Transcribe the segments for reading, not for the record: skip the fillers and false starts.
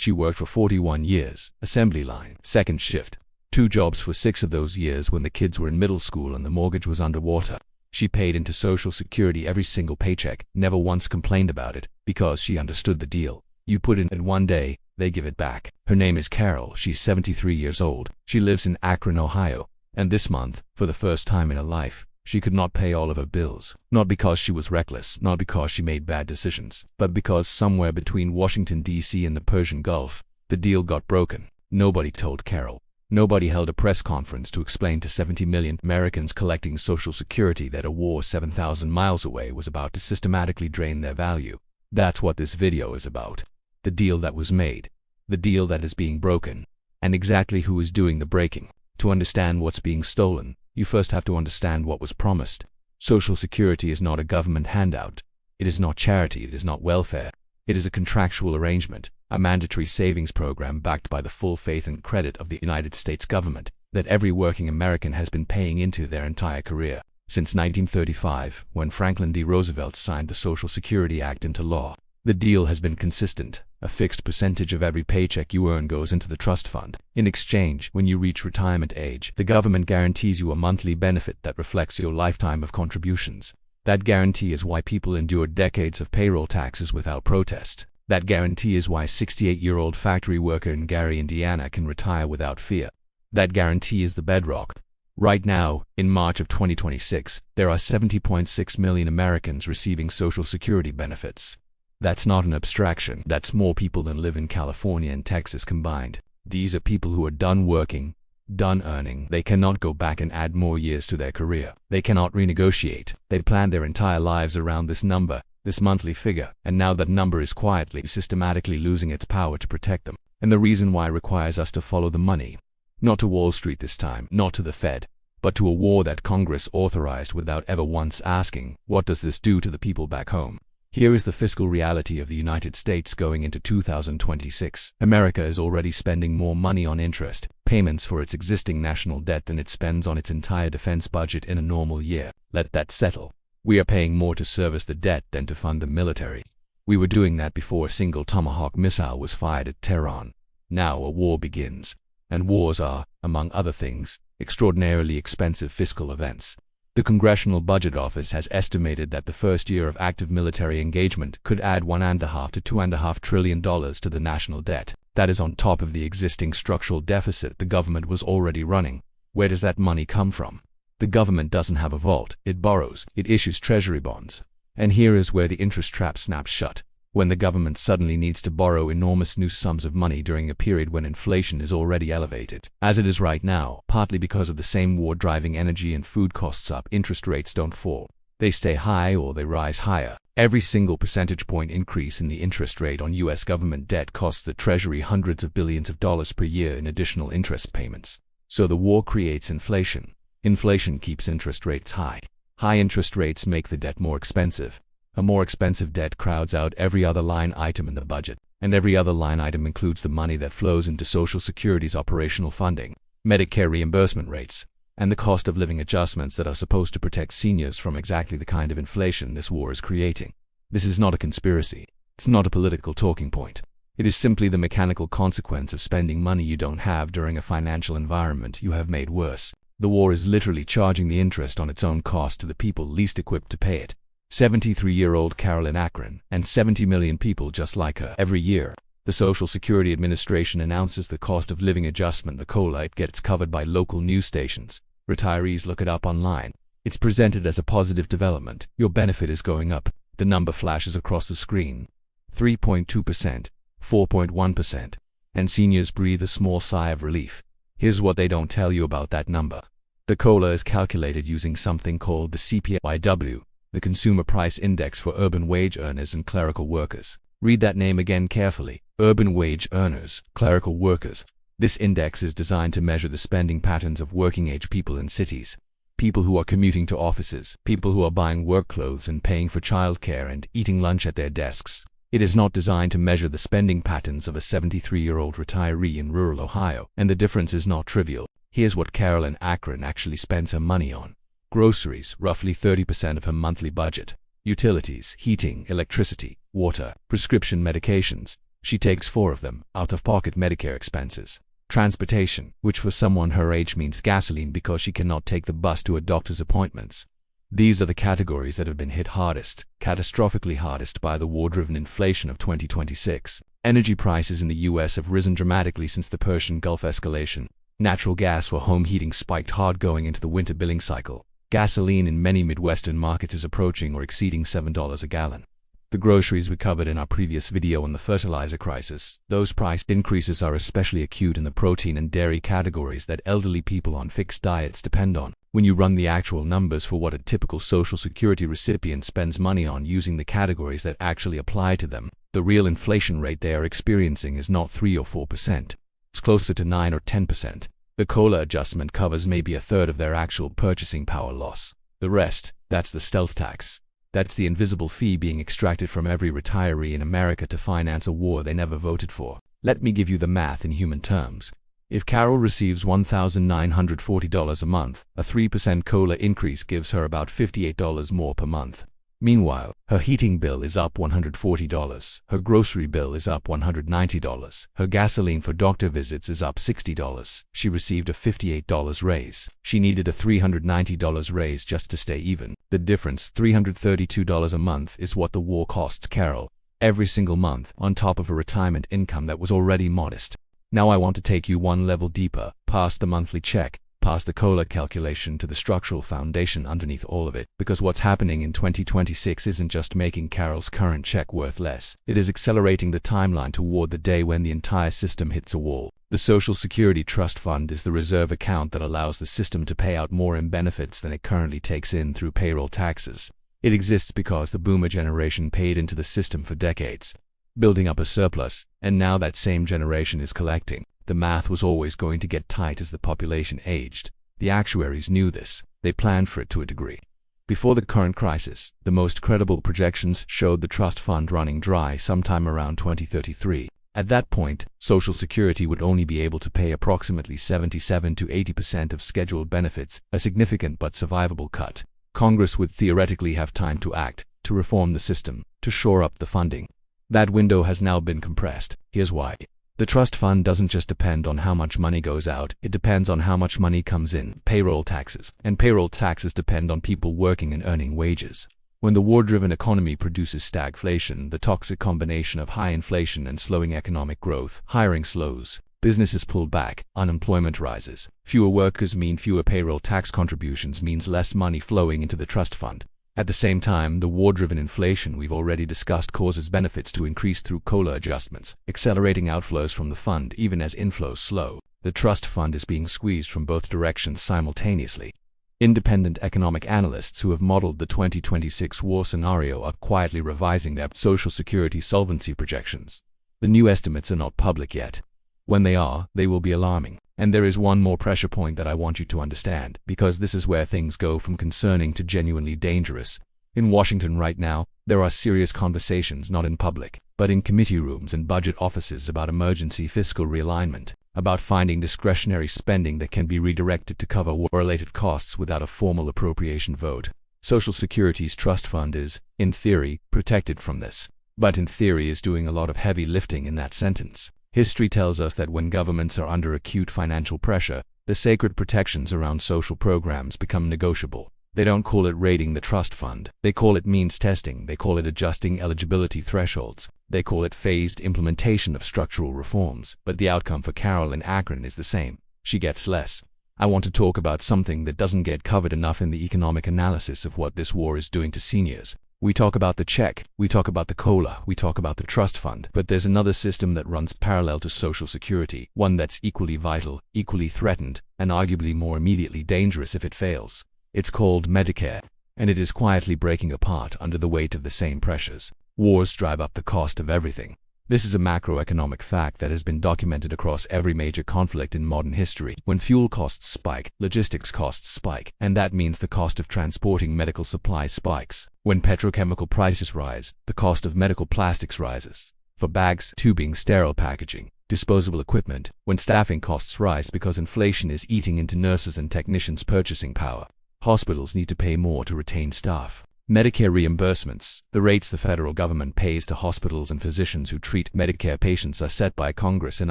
She worked for 41 years, assembly line, second shift. 2 jobs for 6 of those years when the kids were in middle school and the mortgage was underwater. She paid into Social Security every single paycheck, never once complained about it, because she understood the deal. You put in it one day, they give it back. Her name is Carol. She's 73 years old. She lives in Akron, Ohio. And this month, for the first time in her life, she could not pay all of her bills. Not because she was reckless, not because she made bad decisions, but because somewhere between Washington, D.C. and the Persian Gulf, the deal got broken. Nobody told Carol. Nobody held a press conference to explain to 70 million Americans collecting Social Security that a war 7,000 miles away was about to systematically drain their value. That's what this video is about. The deal that was made. The deal that is being broken. And exactly who is doing the breaking. To understand what's being stolen, you first have to understand what was promised. Social Security is not a government handout. It is not charity. It is not welfare. It is a contractual arrangement, a mandatory savings program backed by the full faith and credit of the United States government that every working American has been paying into their entire career. Since 1935, when Franklin D. Roosevelt signed the Social Security Act into law, the deal has been consistent. A fixed percentage of every paycheck you earn goes into the trust fund. In exchange, when you reach retirement age, the government guarantees you a monthly benefit that reflects your lifetime of contributions. That guarantee is why people endured decades of payroll taxes without protest. That guarantee is why a 68-year-old factory worker in Gary, Indiana can retire without fear. That guarantee is the bedrock. Right now, in March of 2026, there are 70.6 million Americans receiving Social Security benefits. That's not an abstraction. That's more people than live in California and Texas combined. These are people who are done working, done earning. They cannot go back and add more years to their career. They cannot renegotiate. They planned their entire lives around this number, this monthly figure, and now that number is quietly, systematically losing its power to protect them. And the reason why requires us to follow the money. Not to Wall Street this time, not to the Fed, but to a war that Congress authorized without ever once asking, what does this do to the people back home? Here is the fiscal reality of the United States going into 2026. America is already spending more money on interest payments for its existing national debt than it spends on its entire defense budget in a normal year. Let that settle. We are paying more to service the debt than to fund the military. We were doing that before a single Tomahawk missile was fired at Tehran. Now a war begins. And wars are, among other things, extraordinarily expensive fiscal events. The Congressional Budget Office has estimated that the first year of active military engagement could add $1.5 to $2.5 trillion to the national debt. That is on top of the existing structural deficit the government was already running. Where does that money come from? The government doesn't have a vault. It borrows. It issues treasury bonds. And here is where the interest trap snaps shut. When the government suddenly needs to borrow enormous new sums of money during a period when inflation is already elevated, as it is right now, partly because of the same war driving energy and food costs up, interest rates don't fall. They stay high or they rise higher. Every single percentage point increase in the interest rate on U.S. government debt costs the Treasury hundreds of billions of dollars per year in additional interest payments. So the war creates inflation. Inflation keeps interest rates high. High interest rates make the debt more expensive. A more expensive debt crowds out every other line item in the budget, and every other line item includes the money that flows into Social Security's operational funding, Medicare reimbursement rates, and the cost of living adjustments that are supposed to protect seniors from exactly the kind of inflation this war is creating. This is not a conspiracy. It's not a political talking point. It is simply the mechanical consequence of spending money you don't have during a financial environment you have made worse. The war is literally charging the interest on its own cost to the people least equipped to pay it. 73-year-old Carol in Akron, and 70 million people just like her. Every year, the Social Security Administration announces the cost of living adjustment. The COLA it gets covered by local news stations. Retirees look it up online. It's presented as a positive development. Your benefit is going up. The number flashes across the screen. 3.2%, 4.1%. And seniors breathe a small sigh of relief. Here's what they don't tell you about that number. The COLA is calculated using something called the CPIW, the Consumer Price Index for urban wage earners and clerical workers. Read that name again carefully. Urban wage earners, clerical workers. This index is designed to measure the spending patterns of working-age people in cities. People who are commuting to offices, people who are buying work clothes and paying for childcare and eating lunch at their desks. It is not designed to measure the spending patterns of a 73-year-old retiree in rural Ohio, and the difference is not trivial. Here's what Carol in Akron actually spends her money on. Groceries, roughly 30% of her monthly budget. Utilities, heating, electricity, water, prescription medications, She takes 4 of them: out-of-pocket Medicare expenses, transportation, which for someone her age means gasoline because she cannot take the bus to her doctor's appointments. These are the categories that have been hit hardest, catastrophically hardest, by the war-driven inflation of 2026. Energy prices in the US have risen dramatically since the Persian Gulf escalation. Natural gas for home heating spiked hard going into the winter billing cycle. Gasoline in many Midwestern markets is approaching or exceeding $7 a gallon. The groceries we covered in our previous video on the fertilizer crisis, those price increases are especially acute in the protein and dairy categories that elderly people on fixed diets depend on. When you run the actual numbers for what a typical Social Security recipient spends money on using the categories that actually apply to them, the real inflation rate they are experiencing is not 3 or 4%. It's closer to 9 or 10%. The COLA adjustment covers maybe a third of their actual purchasing power loss. The rest, that's the stealth tax. That's the invisible fee being extracted from every retiree in America to finance a war they never voted for. Let me give you the math in human terms. If Carol receives $1,940 a month, a 3% COLA increase gives her about $58 more per month. Meanwhile, her heating bill is up $140, her grocery bill is up $190, her gasoline for doctor visits is up $60. She received a $58 raise. She needed a $390 raise just to stay even. The difference, $332 a month, is what the war costs Carol every single month, on top of a retirement income that was already modest. Now I want to take you one level deeper, past the monthly check, past the COLA calculation, to the structural foundation underneath all of it, because what's happening in 2026 isn't just making Carol's current check worth less. It is accelerating the timeline toward the day when the entire system hits a wall. The Social Security Trust Fund is the reserve account that allows the system to pay out more in benefits than it currently takes in through payroll taxes. It exists because the boomer generation paid into the system for decades, building up a surplus, and now that same generation is collecting. The math was always going to get tight as the population aged. The actuaries knew this. They planned for it to a degree. Before the current crisis, the most credible projections showed the trust fund running dry sometime around 2033. At that point, Social Security would only be able to pay approximately 77 to 80% of scheduled benefits, a significant but survivable cut. Congress would theoretically have time to act, to reform the system, to shore up the funding. That window has now been compressed. Here's why. The trust fund doesn't just depend on how much money goes out, it depends on how much money comes in, payroll taxes. And payroll taxes depend on people working and earning wages. When the war-driven economy produces stagflation, the toxic combination of high inflation and slowing economic growth, hiring slows, businesses pull back, unemployment rises. Fewer workers mean fewer payroll tax contributions, means less money flowing into the trust fund. At the same time, the war-driven inflation we've already discussed causes benefits to increase through COLA adjustments, accelerating outflows from the fund even as inflows slow. The trust fund is being squeezed from both directions simultaneously. Independent economic analysts who have modeled the 2026 war scenario are quietly revising their Social Security solvency projections. The new estimates are not public yet. When they are, they will be alarming. And there is one more pressure point that I want you to understand, because this is where things go from concerning to genuinely dangerous. In Washington right now, there are serious conversations, not in public, but in committee rooms and budget offices, about emergency fiscal realignment, about finding discretionary spending that can be redirected to cover war-related costs without a formal appropriation vote. Social Security's trust fund is, in theory, protected from this, but in theory is doing a lot of heavy lifting in that sentence. History tells us that when governments are under acute financial pressure, the sacred protections around social programs become negotiable. They don't call it raiding the trust fund. They call it means testing. They call it adjusting eligibility thresholds. They call it phased implementation of structural reforms. But the outcome for Carol in Akron is the same. She gets less. I want to talk about something that doesn't get covered enough in the economic analysis of what this war is doing to seniors. We talk about the check, we talk about the COLA, we talk about the trust fund, but there's another system that runs parallel to Social Security, one that's equally vital, equally threatened, and arguably more immediately dangerous if it fails. It's called Medicare, and it is quietly breaking apart under the weight of the same pressures. Wars drive up the cost of everything. This is a macroeconomic fact that has been documented across every major conflict in modern history. When fuel costs spike, logistics costs spike, and that means the cost of transporting medical supplies spikes. When petrochemical prices rise, the cost of medical plastics rises. For bags, tubing, sterile packaging, disposable equipment, when staffing costs rise because inflation is eating into nurses' and technicians' purchasing power. Hospitals need to pay more to retain staff. Medicare reimbursements. The rates the federal government pays to hospitals and physicians who treat Medicare patients are set by Congress and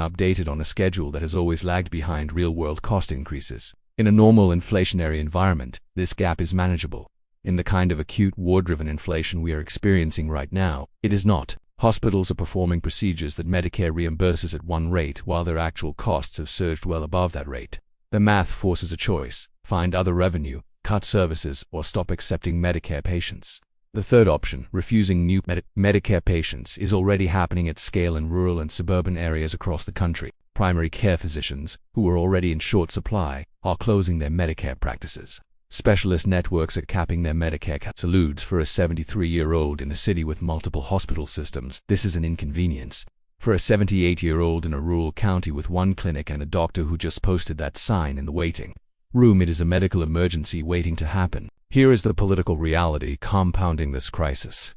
updated on a schedule that has always lagged behind real-world cost increases. In a normal inflationary environment, this gap is manageable. In the kind of acute war-driven inflation we are experiencing right now, it is not. Hospitals are performing procedures that Medicare reimburses at one rate while their actual costs have surged well above that rate. The math forces a choice: find other revenue, cut services, or stop accepting Medicare patients. The third option, refusing new Medicare patients, is already happening at scale in rural and suburban areas across the country. Primary care physicians, who are already in short supply, are closing their Medicare practices. Specialist networks are capping their Medicare salutes for a 73-year-old in a city with multiple hospital systems. This is an inconvenience. For a 78-year-old in a rural county with one clinic and a doctor who just posted that sign in the waiting room, it is a medical emergency waiting to happen. Here is the political reality compounding this crisis.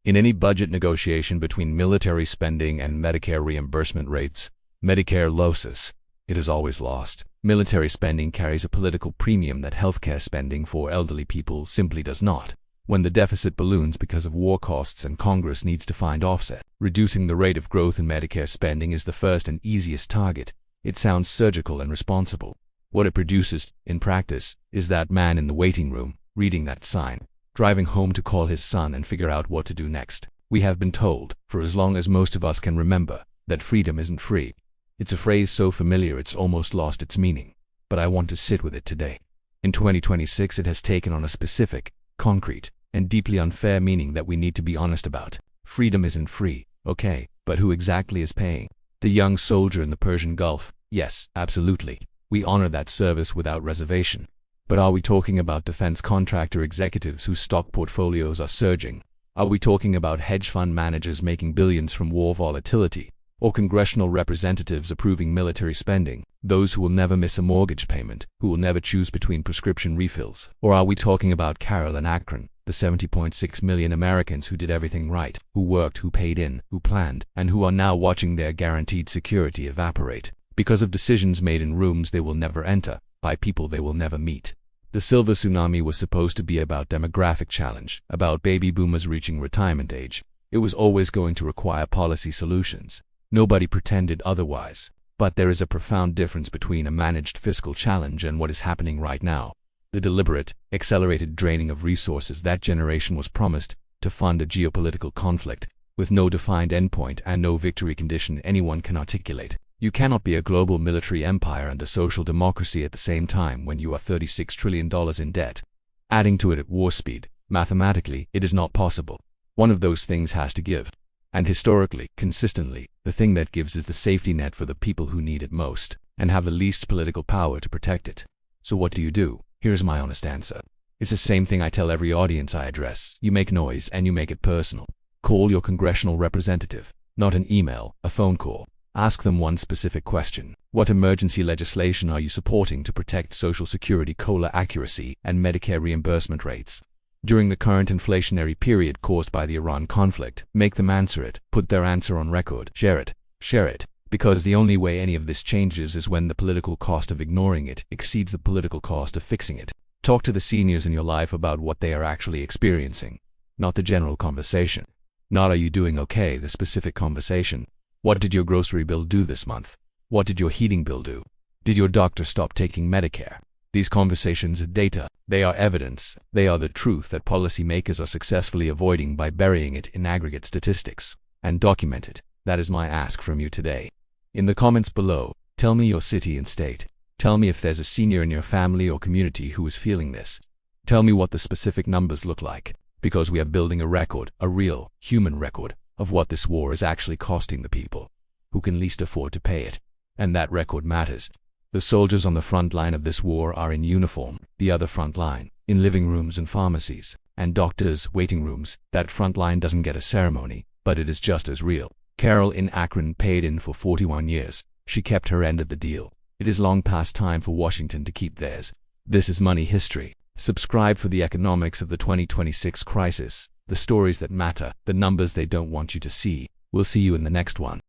In any budget negotiation between military spending and Medicare reimbursement rates, Medicare loses. It is always lost. Military spending carries a political premium that healthcare spending for elderly people simply does not. When the deficit balloons because of war costs and Congress needs to find offset, reducing the rate of growth in Medicare spending is the first and easiest target. It sounds surgical and responsible. What it produces, in practice, is that man in the waiting room, reading that sign, driving home to call his son and figure out what to do next. We have been told, for as long as most of us can remember, that freedom isn't free. It's a phrase so familiar it's almost lost its meaning. But I want to sit with it today. In 2026 it has taken on a specific, concrete, and deeply unfair meaning that we need to be honest about. Freedom isn't free, okay, but who exactly is paying? The young soldier in the Persian Gulf? Yes, absolutely. We honor that service without reservation. But are we talking about defense contractor executives whose stock portfolios are surging? Are we talking about hedge fund managers making billions from war volatility? Or congressional representatives approving military spending, those who will never miss a mortgage payment, who will never choose between prescription refills? Or are we talking about Carol and Akron, the 70.6 million Americans who did everything right, who worked, who paid in, who planned, and who are now watching their guaranteed security evaporate because of decisions made in rooms they will never enter, by people they will never meet? The silver tsunami was supposed to be about demographic challenge, about baby boomers reaching retirement age. It was always going to require policy solutions. Nobody pretended otherwise. But there is a profound difference between a managed fiscal challenge and what is happening right now. The deliberate, accelerated draining of resources that generation was promised to fund a geopolitical conflict, with no defined endpoint and no victory condition anyone can articulate. You cannot be a global military empire and a social democracy at the same time when you are $36 trillion in debt. Adding to it at war speed, mathematically, it is not possible. One of those things has to give. And historically, consistently, the thing that gives is the safety net for the people who need it most, and have the least political power to protect it. So what do? Here's my honest answer. It's the same thing I tell every audience I address. You make noise and you make it personal. Call your congressional representative, not an email, a phone call. Ask them one specific question. What emergency legislation are you supporting to protect Social Security COLA accuracy and Medicare reimbursement rates? During the current inflationary period caused by the Iran conflict, make them answer it, put their answer on record, share it, because the only way any of this changes is when the political cost of ignoring it exceeds the political cost of fixing it. Talk to the seniors in your life about what they are actually experiencing, not the general conversation. Not are you doing okay, the specific conversation. What did your grocery bill do this month? What did your heating bill do? Did your doctor stop taking Medicare? These conversations are data. They are evidence. They are the truth that policymakers are successfully avoiding by burying it in aggregate statistics. And document it. That is my ask from you today. In the comments below, tell me your city and state. Tell me if there's a senior in your family or community who is feeling this. Tell me what the specific numbers look like. Because we are building a record, a real, human record, of what this war is actually costing the people who can least afford to pay it. And that record matters. The soldiers on the front line of this war are in uniform, the other front line, in living rooms and pharmacies, and doctors' waiting rooms. That front line doesn't get a ceremony, but it is just as real. Carol in Akron paid in for 41 years. She kept her end of the deal. It is long past time for Washington to keep theirs. This is Money History. Subscribe for the economics of the 2026 crisis, the stories that matter, the numbers they don't want you to see. We'll see you in the next one.